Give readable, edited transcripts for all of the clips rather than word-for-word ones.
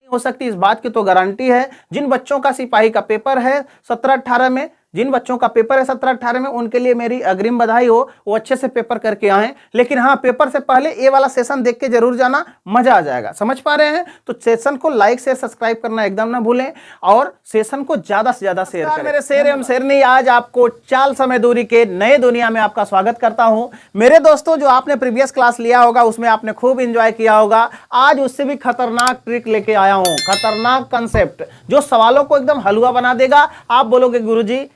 हो सकती, इस बात की तो गारंटी है। जिन बच्चों का सिपाही का पेपर है 17-18 में, जिन बच्चों का पेपर है 17-18 में, उनके लिए मेरी अग्रिम बधाई हो, वो अच्छे से पेपर करके आए। लेकिन हाँ, पेपर से पहले ये वाला सेशन देख के जरूर जाना, मजा आ जाएगा। समझ पा रहे हैं? तो सेशन को लाइक से सब्सक्राइब करना एकदम ना भूलें और सेशन को ज्यादा से ज्यादा शेयर करें। मेरे शेर एवं शेरनी, आज आपको चाल समय दूरी के नए दुनिया में आपका स्वागत करता हूं। मेरे दोस्तों, जो आपने प्रीवियस क्लास लिया होगा उसमें आपने खूब एंजॉय किया होगा। आज उससे भी खतरनाक ट्रिक लेके आया हूं, खतरनाक कंसेप्ट जो सवालों को एकदम हलवा बना देगा। आप बोलोगे गुरुजी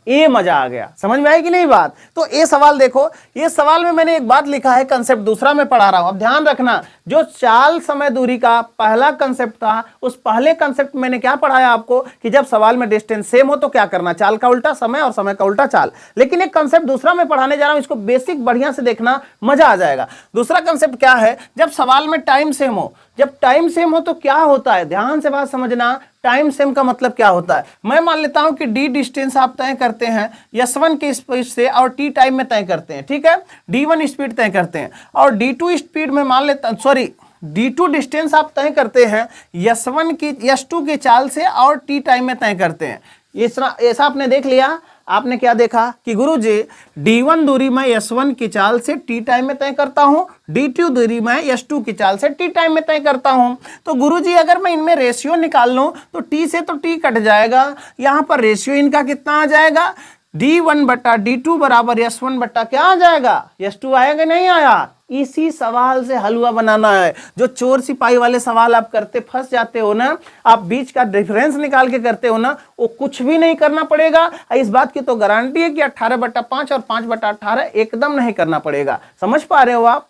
ये मजा आ गया। समझ में आई कि नहीं बात? तो ये सवाल देखो, ये सवाल में मैंने एक बात लिखा है, कंसेप्ट दूसरा मैं पढ़ा रहा हूं। अब ध्यान रखना, जो चाल समय दूरी का पहला कंसेप्ट था, उस पहले कंसेप्ट मैंने क्या पढ़ाया आपको कि जब सवाल में डिस्टेंस सेम हो तो क्या करना, चाल का उल्टा समय और समय का उल्टा चाल। लेकिन एक कंसेप्ट दूसरा मैं पढ़ाने जा रहा हूं, इसको बेसिक बढ़िया से देखना, मजा आ जाएगा। दूसरा कंसेप्ट क्या है? जब सवाल में टाइम सेम हो, जब टाइम सेम हो तो क्या होता है, ध्यान से बात समझना। टाइम सेम का मतलब क्या होता है? मैं मान लेता हूं कि डी डिस्टेंस आप तय करते हैं S1 की स्पीड से और टी टाइम में तय करते हैं, ठीक है। D1 स्पीड तय करते हैं और D2 स्पीड में मान लेता, सॉरी, D2 डिस्टेंस आप तय करते हैं S1 की S2 की चाल से और टी टाइम में तय करते हैं। ऐसा आपने देख लिया। आपने क्या देखा कि गुरुजी D1 दूरी मैं S1 की चाल से टी टाइम में तय करता हूं, D2 दूरी मैं S2 की चाल से टी टाइम में तय करता हूं। तो गुरुजी अगर मैं इनमें रेशियो निकाल लूं तो टी से तो टी कट जाएगा, यहां पर रेशियो इनका कितना आ जाएगा, D1 बटा D2 बराबर S1 बटा क्या आ जाएगा, S2 आएगा। नहीं आया? इसी सवाल से हलवा बनाना है। जो चोर सिपाही वाले सवाल आप करते फंस जाते हो ना, आप बीच का डिफरेंस निकाल के करते हो ना, वो कुछ भी नहीं करना पड़ेगा। इस बात की तो गारंटी है कि 18/5 और 5/18 एकदम नहीं करना पड़ेगा। समझ पा रहे हो आप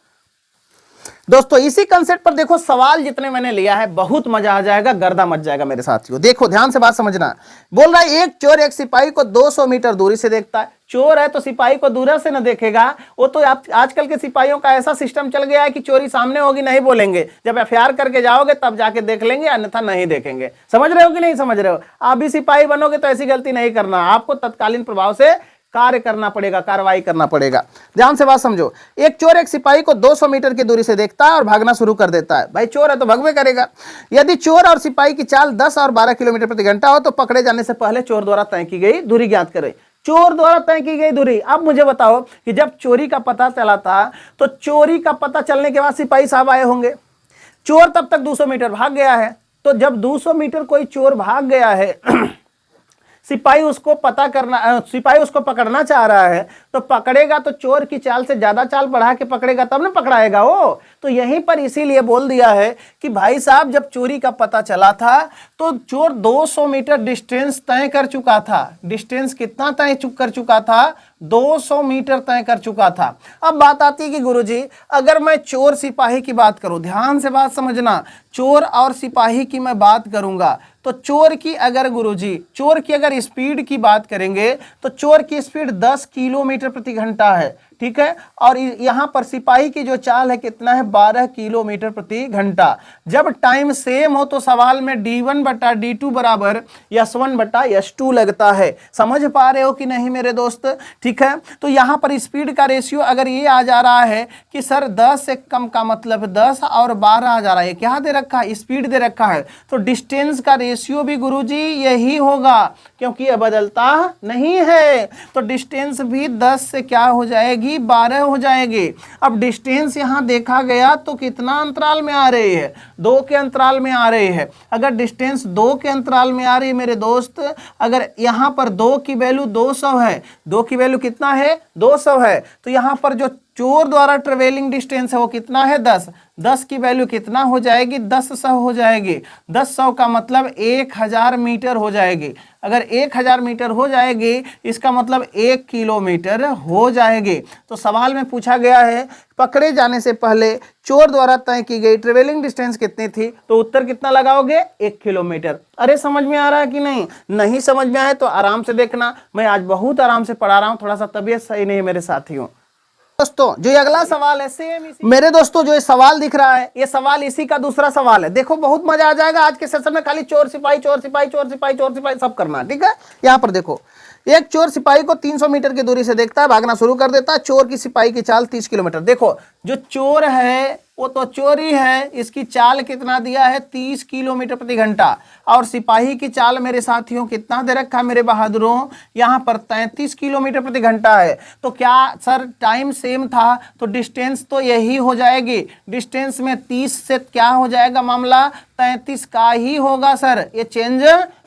दोस्तों? इसी कंसेप्ट पर देखो, सवाल जितने मैंने लिया है बहुत मजा आ जाएगा, गर्दा मच जाएगा मेरे साथियों। देखो ध्यान से बात समझना। बोल रहा है एक चोर एक सिपाही को 200 मीटर दूरी से देखता है। चोर है तो सिपाही को दूर से न देखेगा, वो तो आजकल के सिपाहियों का ऐसा सिस्टम चल गया है कि चोरी सामने होगी नहीं बोलेंगे, जब FIR करके जाओगे तब जाके देख लेंगे, अन्यथा नहीं देखेंगे। समझ रहे हो कि नहीं समझ रहे हो? आप भी सिपाही बनोगे तो ऐसी गलती नहीं करना, आपको तत्कालीन प्रभाव से कार्य करना पड़ेगा, कार्रवाई करना पड़ेगा। ध्यान से बात समझो। एक चोर एक सिपाही को 200 मीटर की दूरी से देखता है और भागना शुरू कर देता है। भाई चोर है तो भगवे करेगा। यदि चोर और सिपाही की चाल 10 और 12 किलोमीटर प्रति घंटा हो तो पकड़े जाने से पहले चोर द्वारा तय की गई दूरी ज्ञात करें। चोर द्वारा तय की गई दूरी। अब मुझे बताओ कि जब चोरी का पता चला था तो चोरी का पता चलने के बाद सिपाही साहब आए होंगे। चोर तब तक 200 मीटर भाग गया है। तो जब 200 मीटर कोई चोर भाग गया है, सिपाही उसको पकड़ना चाह रहा है, तो पकड़ेगा तो चोर की चाल से ज्यादा चाल बढ़ा के पकड़ेगा, तब ना पकड़ाएगा वो। तो यहीं पर इसीलिए बोल दिया है कि भाई साहब जब चोरी का पता चला था तो चोर 200 मीटर डिस्टेंस तय कर चुका था। डिस्टेंस कितना तय कर चुका था? 200 मीटर तय कर चुका था। अब बात आती है कि गुरुजी अगर मैं चोर सिपाही की बात करूं, ध्यान से बात समझना, चोर और सिपाही की मैं बात करूंगा तो चोर की अगर स्पीड की बात करेंगे तो चोर की स्पीड 10 किलोमीटर प्रति घंटा है, ठीक है। और यहां पर सिपाही की जो चाल है कितना है, 12 किलोमीटर प्रति घंटा। जब टाइम सेम हो तो सवाल में D1 बटा D2 बराबर S1 बटा S2 लगता है। समझ पा रहे हो कि नहीं मेरे दोस्त? ठीक है। तो यहां पर स्पीड का रेशियो अगर ये आ जा रहा है कि सर 10 से कम का मतलब 10 और 12 आ जा रहा है, क्या दे रखा है, स्पीड दे रखा है, तो डिस्टेंस का रेशियो भी गुरुजी यही होगा, क्योंकि यह बदलता नहीं है। तो डिस्टेंस भी 10 से क्या हो जाएगी, 12 हो जाएगी। अब डिस्टेंस यहां देखा गया तो कितना अंतराल में आ रही है, 2 के अंतराल में आ रही है। अगर डिस्टेंस 2 के अंतराल में आ रही है मेरे दोस्त, अगर यहां पर 2 की वैल्यू 200 है, 2 की वैल्यू कितना है, 200 है, तो यहां पर जो चोर द्वारा ट्रेवलिंग डिस्टेंस है वो कितना है, 10। 10 की वैल्यू कितना हो जाएगी, 1000 हो जाएगी। 1000 का मतलब 1000 मीटर हो जाएगी। अगर 1000 मीटर हो जाएगी इसका मतलब 1 किलोमीटर हो जाएगी। तो सवाल में पूछा गया है पकड़े जाने से पहले चोर द्वारा तय की गई ट्रेवलिंग डिस्टेंस कितनी थी, तो उत्तर कितना लगाओगे, 1 किलोमीटर। अरे समझ में आ रहा है कि नहीं? नहीं समझ में आए तो आराम से देखना, मैं आज बहुत आराम से पढ़ा रहा हूं, थोड़ा सा तबीयत सही नहीं है मेरे साथियों। दोस्तों जो अगला सवाल है सेम मेरे दोस्तों, जो ये सवाल दिख रहा है ये सवाल इसी का दूसरा सवाल है। देखो बहुत मजा आ जाएगा आज के सेशन में, खाली चोर सिपाही चोर सिपाही चोर सिपाही चोर सिपाही सब करना, ठीक है। यहाँ पर देखो, एक चोर सिपाही को 300 मीटर की दूरी से देखता है, भागना शुरू कर देता है। चोर की सिपाही की चाल 30 किलोमीटर। देखो जो चोर है वो तो चोरी है। इसकी चाल कितना दिया है 30 किलोमीटर प्रति घंटा, और सिपाही की चाल मेरे साथियों कितना दे रखा है मेरे बहादुरों, यहाँ पर 33 किलोमीटर प्रति घंटा है। तो क्या सर टाइम सेम था तो डिस्टेंस तो यही हो जाएगी, डिस्टेंस में 30 से क्या हो जाएगा मामला 33 का ही होगा सर, ये चेंज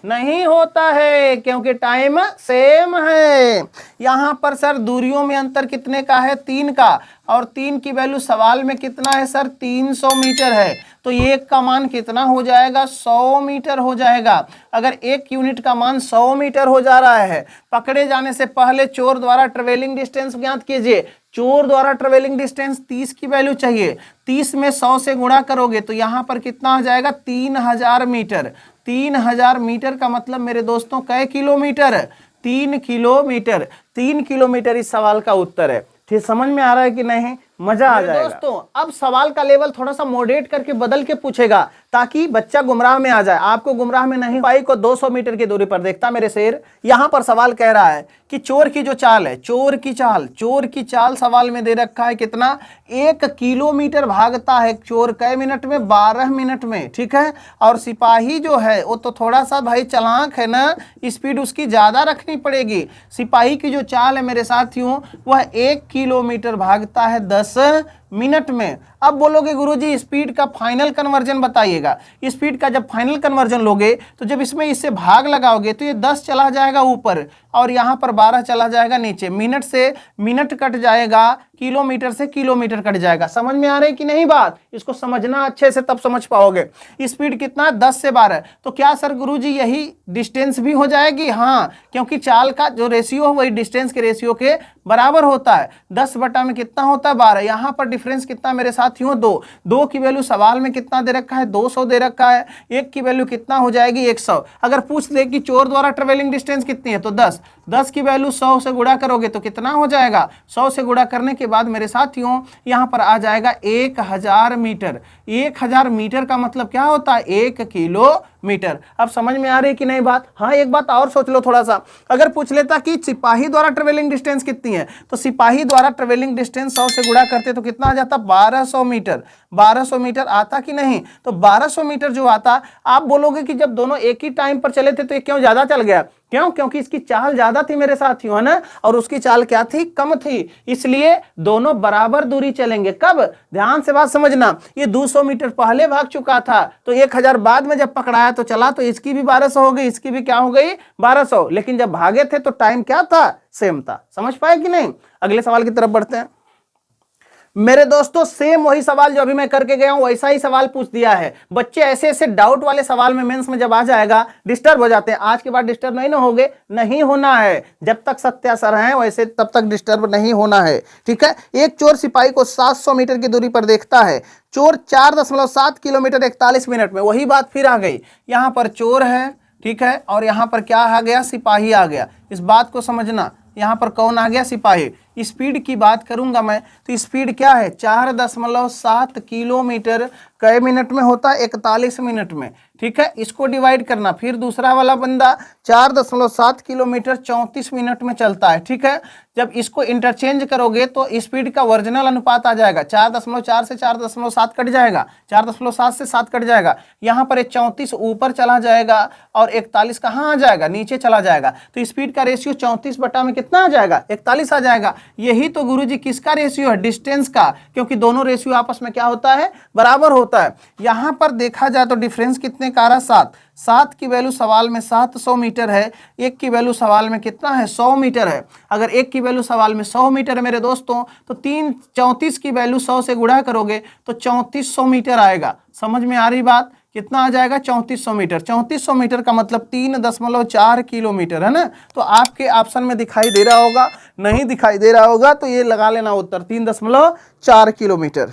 नहीं होता है क्योंकि टाइम सेम है। यहाँ पर सर दूरियों में अंतर कितने का है 3 का, और 3 की वैल्यू सवाल में कितना है सर 300 मीटर है। तो एक का मान कितना हो जाएगा 100 मीटर हो जाएगा। अगर एक यूनिट का मान 100 मीटर हो जा रहा है, पकड़े जाने से पहले चोर द्वारा ट्रेवलिंग डिस्टेंस ज्ञात कीजिए। चोर द्वारा ट्रेवलिंग डिस्टेंस 30 की वैल्यू चाहिए, 30 में 100 से गुणा करोगे तो यहाँ पर कितना आ जाएगा 3000 मीटर। 3000 मीटर का मतलब मेरे दोस्तों कै किलोमीटर, 3 किलोमीटर। 3 किलोमीटर इस सवाल का उत्तर है। ठीक समझ में आ रहा है कि नहीं, मजा आ जाएगा दोस्तों। अब सवाल का लेवल थोड़ा सा मॉडरेट करके बदल के पूछेगा ताकि बच्चा गुमराह में आ जाए, आपको गुमराह में नहीं। सिपाही को 200 मीटर की दूरी पर देखता मेरे शेर। यहाँ पर सवाल कह रहा है कि चोर की जो चाल है, चोर की चाल सवाल में दे रखा है कितना 1 किलोमीटर भागता है चोर कै मिनट में 12 मिनट में, ठीक है। और सिपाही जो है वो तो थोड़ा सा भाई चालाक है ना, स्पीड उसकी ज्यादा रखनी पड़ेगी। सिपाही की जो चाल है मेरे साथियों वह 1 किलोमीटर भागता है 10 मिनट में। अब बोलोगे गुरुजी स्पीड का फाइनल कन्वर्जन बताइएगा। स्पीड का जब फाइनल कन्वर्जन लोगे तो जब इसमें इससे भाग लगाओगे तो ये 10 चला जाएगा ऊपर और यहाँ पर 12 चला जाएगा नीचे, मिनट से मिनट कट जाएगा, किलोमीटर से किलोमीटर कट जाएगा। समझ में आ रही है कि नहीं बात, इसको समझना अच्छे से तब समझ पाओगे। स्पीड कितना 10 से 12, तो क्या सर गुरुजी यही डिस्टेंस भी हो जाएगी? हाँ, क्योंकि चाल का जो रेशियो है वही डिस्टेंस के रेशियो के बराबर होता है। 10 बटा में कितना होता है 12। यहाँ पर डिफरेंस कितना मेरे साथियों 2 की वैल्यू सवाल में कितना दे रखा है 200 दे रखा है, 1 की वैल्यू कितना हो जाएगी 100। अगर पूछ ले कि चोर द्वारा ट्रेवलिंग डिस्टेंस कितनी है तो 10 की वैल्यू 100 से गुणा करोगे तो कितना हो जाएगा, 100 से गुणा करने के बाद मेरे साथियों यहाँ पर आ जाएगा 1000 मीटर। 1000 मीटर का मतलब क्या होता है 1 किलोमीटर। अब समझ में आ रही है कि नहीं बात? हाँ, एक बात और सोच लो थोड़ा सा। अगर पूछ लेता कि सिपाही द्वारा ट्रेवलिंग डिस्टेंस कितनी है तो सिपाही द्वारा ट्रेवलिंग डिस्टेंस 100 से गुणा करते तो कितना आ जाता 1200 मीटर। 1200 मीटर आता कि नहीं? तो 1200 मीटर जो आता, आप बोलोगे कि जब दोनों एक ही टाइम पर चले थे तो ये क्यों ज्यादा चल गया? क्यों? क्योंकि इसकी चाल ज्यादा थी मेरे साथियों, है ना, और उसकी चाल क्या थी कम थी, इसलिए दोनों बराबर दूरी चलेंगे। कब? ध्यान से बात समझना, ये 200 मीटर पहले भाग चुका था तो 1000 बाद में जब पकड़ाया तो चला तो इसकी भी 1200 हो गई, इसकी भी क्या हो गई 1200, लेकिन जब भागे थे तो टाइम क्या था सेम था। समझ पाए कि नहीं? अगले सवाल की तरफ बढ़ते हैं मेरे दोस्तों। सेम वही सवाल जो अभी मैं करके गया हूं वैसा ही सवाल पूछ दिया है। बच्चे ऐसे ऐसे डाउट वाले सवाल में मेंस में जब आ जाएगा डिस्टर्ब हो जाते हैं। आज के बाद डिस्टर्ब नहीं ना होगे, नहीं होना है, जब तक सत्य असर है वैसे तब तक डिस्टर्ब नहीं होना है, ठीक है। एक चोर सिपाही को 700 मीटर की दूरी पर देखता है। चोर 4.7 किलोमीटर 41 मिनट में, वही बात फिर आ गई। यहाँ पर चोर है, ठीक है, और यहाँ पर क्या आ गया सिपाही आ गया। इस बात को समझना, यहाँ पर कौन आ गया सिपाही। स्पीड की बात करूंगा मैं तो स्पीड क्या है 4.7 किलोमीटर कै मिनट में होता है 41 मिनट में, ठीक है। इसको डिवाइड करना, फिर दूसरा वाला बंदा 4.7 किलोमीटर 34 मिनट में चलता है, ठीक है। जब इसको इंटरचेंज करोगे तो स्पीड का ओरिजिनल अनुपात आ जाएगा 4.4 से 4.7 कट जाएगा, 4.7 से 7 कट जाएगा। यहाँ पर 34 ऊपर चला जाएगा और 41 कहाँ आ जाएगा नीचे चला जाएगा। तो स्पीड का रेशियो 34 बटा में कितना आ जाएगा 41 आ जाएगा। यही तो गुरुजी किसका रेशियो है डिस्टेंस का, क्योंकि दोनों रेशियो आपस में क्या होता है बराबर होता है। यहाँ पर देखा जाए तो डिफरेंस कितने का रहा 7 की वैल्यू सवाल में 700 मीटर है, 1 की वैल्यू सवाल में कितना है 100 मीटर है। अगर 1 की वैल्यू सवाल में 100 मीटर है मेरे दोस्तों तो 34 की वैल्यू 100 से गुणा करोगे तो 3400 मीटर आएगा। समझ में आ रही बात? कितना आ जाएगा 3400 मीटर। 3400 मीटर का मतलब 3.4 किलोमीटर, है ना। तो आपके ऑप्शन में दिखाई दे रहा होगा, नहीं दिखाई दे रहा होगा तो ये लगा लेना उत्तर 3.4 किलोमीटर।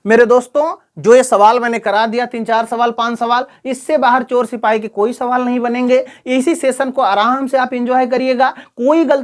मेरे दोस्तों जो ये सवाल मैंने करा दिया 3-4 सवाल 5 सवाल, इससे बाहर चोर सिपाही के कोई सवाल नहीं बनेंगे। इसी सेशन को आराम से आप एंजॉय करिएगा, कोई गलती